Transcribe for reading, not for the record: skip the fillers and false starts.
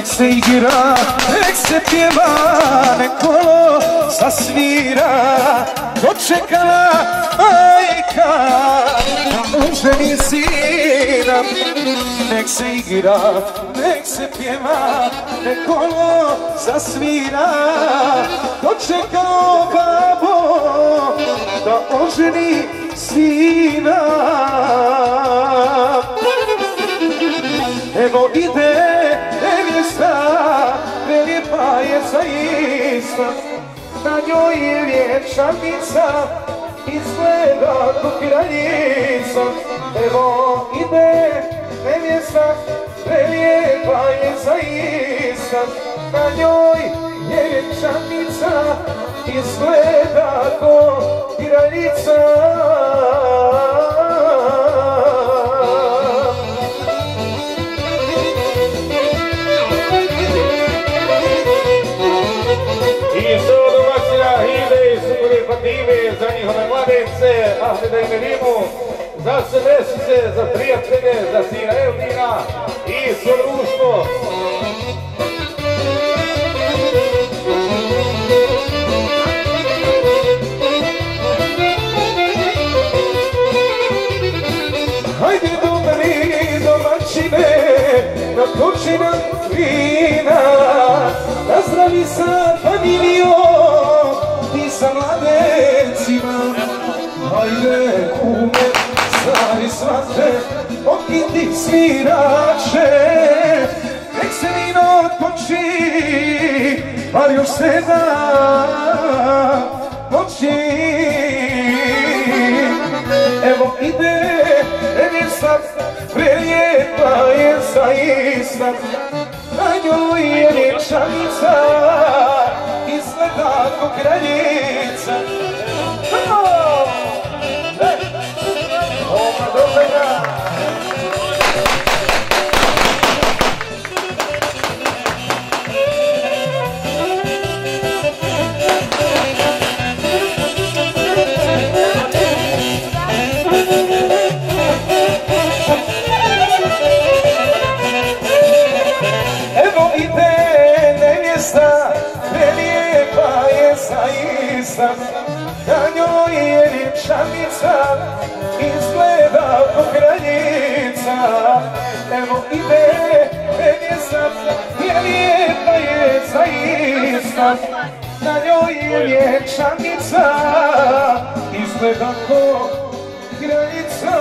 se igra, nek se pjeva, nek kolo zasvira. Dočekala majka da oženi sina. Nek se igra, nek se pjeva, nek kolo zasvira. Dočekala babo da oženi sina. Evo ide nevjesta, prelijepa je zaista. Na njoj je vječanica, izgleda ko kraljica. Evo ide nevjesta, prelijepa je zaista. Na njoj je vječanica, izgleda ko kraljica. Za njihove mladence, Ahmeda i Merimu, za Sebesice, za prijatelje, za sina Eldina i svo društvo. Hajde dobri domaćine, natoči nam vina, nazdravi sa familijom i sa mladencima. Hajde kume, stari svate, okiti svirače, nek se vino toči, ali još se da moći. Evo ide nevjesta, prelijepa je zaista. Na njoj je vječanica, izgleda ko kraljica. Evo ide nevjesta, prelijepa je zaista. Na njoj je vječanica, izgleda ko kraljica. Evo ide nevjesta, prelijepa je zaista. Na njoj je vječanica, izgleda ko kraljica.